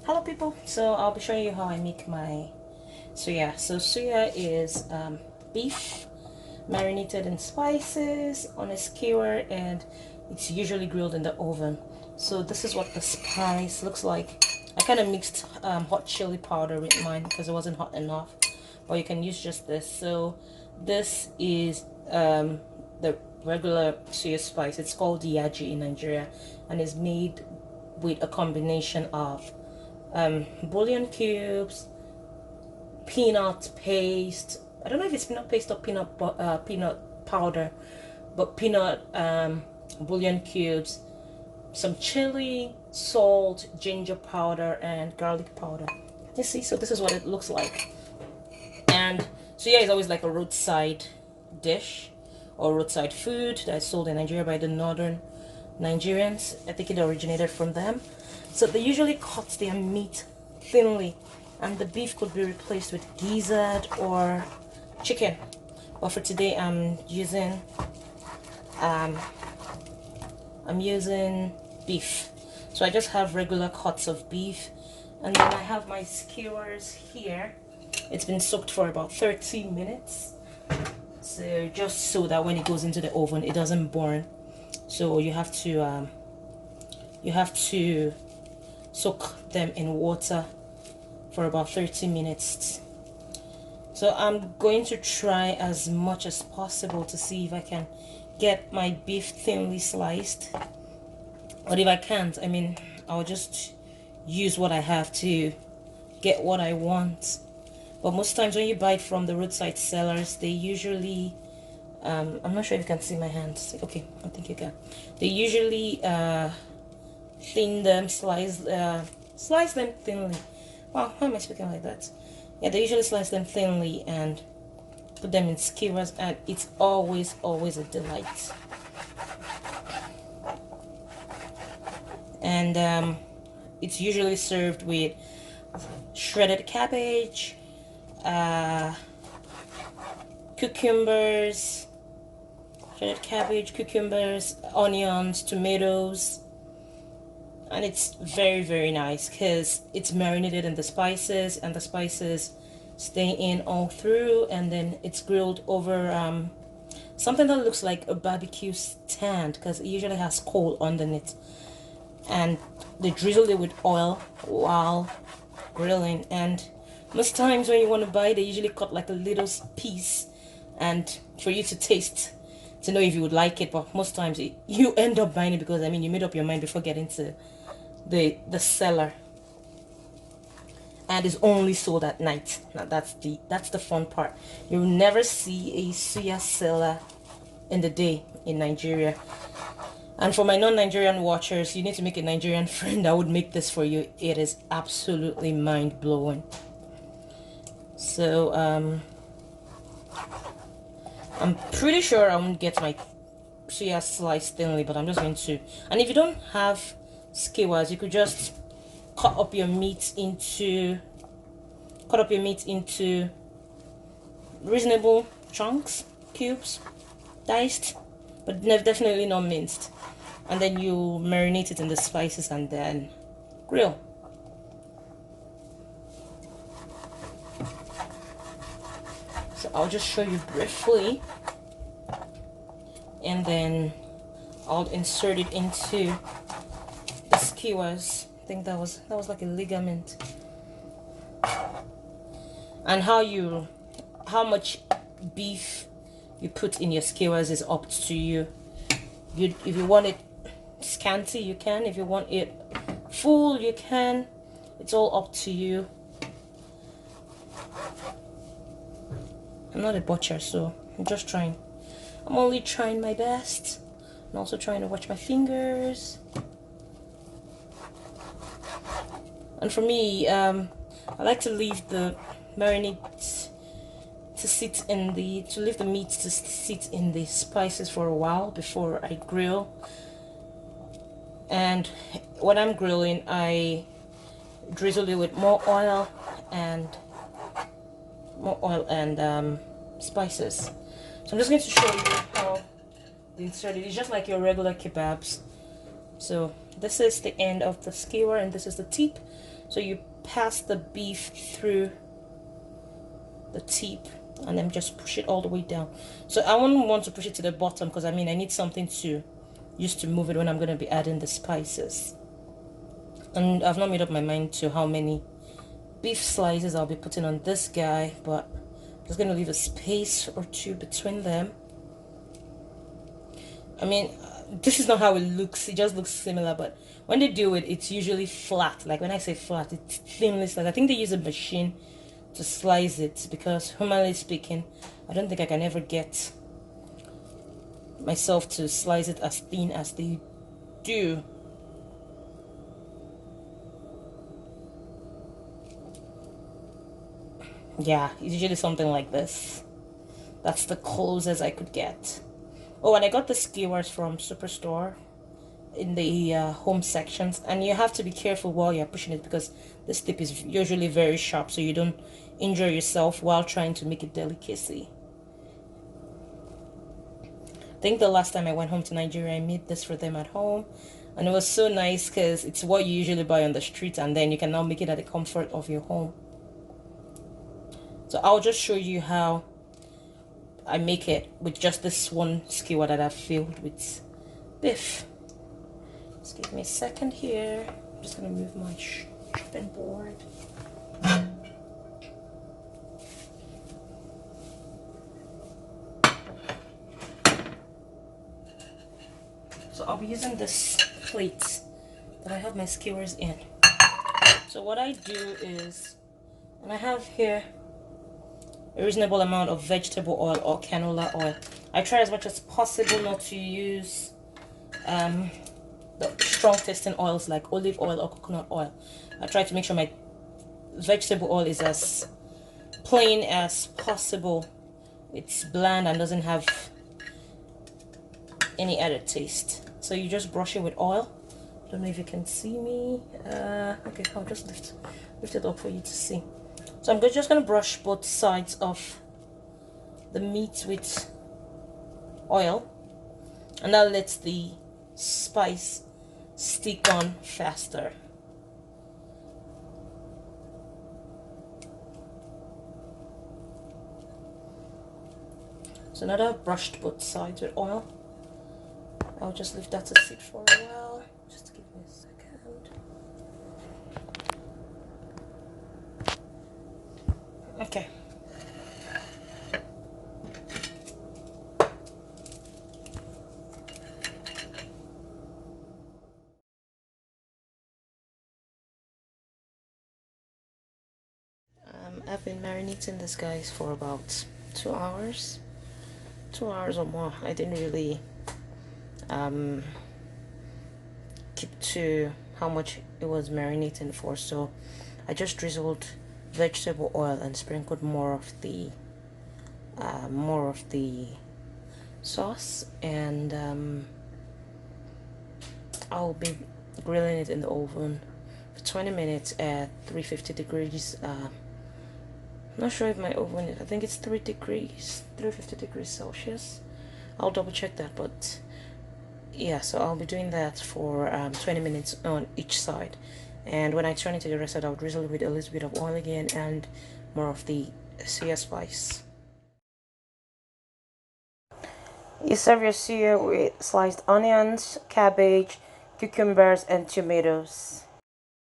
Hello people, so I'll be showing you how I make my suya. So suya is beef marinated in spices on a skewer, and it's usually grilled in the oven. So this is what the spice looks like. I kind of mixed hot chili powder with mine because it wasn't hot enough, but you can use just this. So this is the regular suya spice. It's called yaji in Nigeria, and is made with a combination of bouillon cubes, peanut paste. I don't know if it's peanut paste or peanut powder, but peanut bouillon cubes, some chili, salt, ginger powder, and garlic powder. You see, so this is what it looks like. And suya is always like a roadside dish or roadside food that's sold in Nigeria by the northern Nigerians. I think it originated from them. So they usually cut their meat thinly, and the beef could be replaced with gizzard or chicken. But for today, I'm using beef. So I just have regular cuts of beef, and then I have my skewers here. It's been soaked for about 30 minutes. So just so that when it goes into the oven, it doesn't burn. So you have to soak them in water for about 30 minutes. So I'm going to try as much as possible to see if I can get my beef thinly sliced. But if I can't, I mean, I'll just use what I have to get what I want. But most times when you buy it from the roadside sellers, they usually I'm not sure if you can see my hands. Okay, I think you can. They usually thin them, slice them thinly. Wow, why am I speaking like that? Yeah, they usually slice them thinly and put them in skewers, and it's always a delight. And it's usually served with shredded cabbage, cucumbers, onions, tomatoes, and it's very nice because it's marinated in the spices, and the spices stay in all through, and then it's grilled over something that looks like a barbecue stand because it usually has coal underneath, and they drizzle it with oil while grilling. And most times when you want to buy, they usually cut like a little piece and for you to taste to know if you would like it. But most times you end up buying it because I mean you made up your mind before getting to the seller, and it's only sold at night. Now that's the fun part. You'll never see a suya seller in the day in Nigeria. And for my non-Nigerian watchers, you need to make a Nigerian friend that would make this for you. It is absolutely mind-blowing. So I'm pretty sure I won't get my suya sliced thinly, but I'm just going to. And if you don't have skewers, you could just cut up your meat into reasonable chunks, cubes, diced, but definitely not minced. And then you marinate it in the spices and then grill. So I'll just show you briefly, and then I'll insert it into the skewers. I think that was like a ligament. And how much beef you put in your skewers is up to you. If you want it scanty, you can. If you want it full, you can. It's all up to you. I'm not a butcher, so I'm only trying my best. I'm also trying to watch my fingers. And for me, I like to leave the marinade to leave the meat to sit in the spices for a while before I grill. And when I'm grilling, I drizzle it with more oil and spices. So I'm just going to show you how they insert it. It's just like your regular kebabs. So this is the end of the skewer, and this is the tip. So you pass the beef through the tip and then just push it all the way down. So I wouldn't want to push it to the bottom because I need something to use to move it when I'm going to be adding the spices. And I've not made up my mind to how many beef slices I'll be putting on this guy, but I'm just going to leave a space or two between them. This is not how it looks. It just looks similar, but when they do it, it's usually flat. Like when I say flat, it's thinly sliced. I think they use a machine to slice it because, humanly speaking, I don't think I can ever get myself to slice it as thin as they do. Yeah, it's usually something like this. That's the closest I could get. Oh, and I got the skewers from Superstore in the home sections, and you have to be careful while you're pushing it because this tip is usually very sharp, so you don't injure yourself while trying to make a delicacy. I think the last time I went home to Nigeria, I made this for them at home, and it was so nice because it's what you usually buy on the street, and then you can now make it at the comfort of your home. So I'll just show you how I make it with just this one skewer that I've filled with beef. Just give me a second here. I'm just gonna move my chopping board. So I'll be using this plate that I have my skewers in. So what I do is, and I have here a reasonable amount of vegetable oil or canola oil. I try as much as possible not to use the strong tasting oils like olive oil or coconut oil. I try to make sure my vegetable oil is as plain as possible. It's bland and doesn't have any added taste. So you just brush it with oil. I don't know if you can see me. Okay, I'll just lift it up for you to see. So I'm just going to brush both sides of the meat with oil, and that lets the spice stick on faster. So now that I've brushed both sides with oil, I'll just leave that to sit for a while. Just give me a second. Okay. I've been marinating this guys for about 2 hours. 2 hours or more. I didn't really keep to how much it was marinating for, so I just drizzled vegetable oil and sprinkled more of the sauce, and I'll be grilling it in the oven for 20 minutes at 350 degrees. I'm not sure if my oven is, I think it's 350 degrees Celsius. I'll double check that, but yeah, so I'll be doing that for 20 minutes on each side, and when I turn it to the rest side, I'll drizzle it with a little bit of oil again and more of the suya spice. You serve your suya with sliced onions, cabbage, cucumbers, and tomatoes.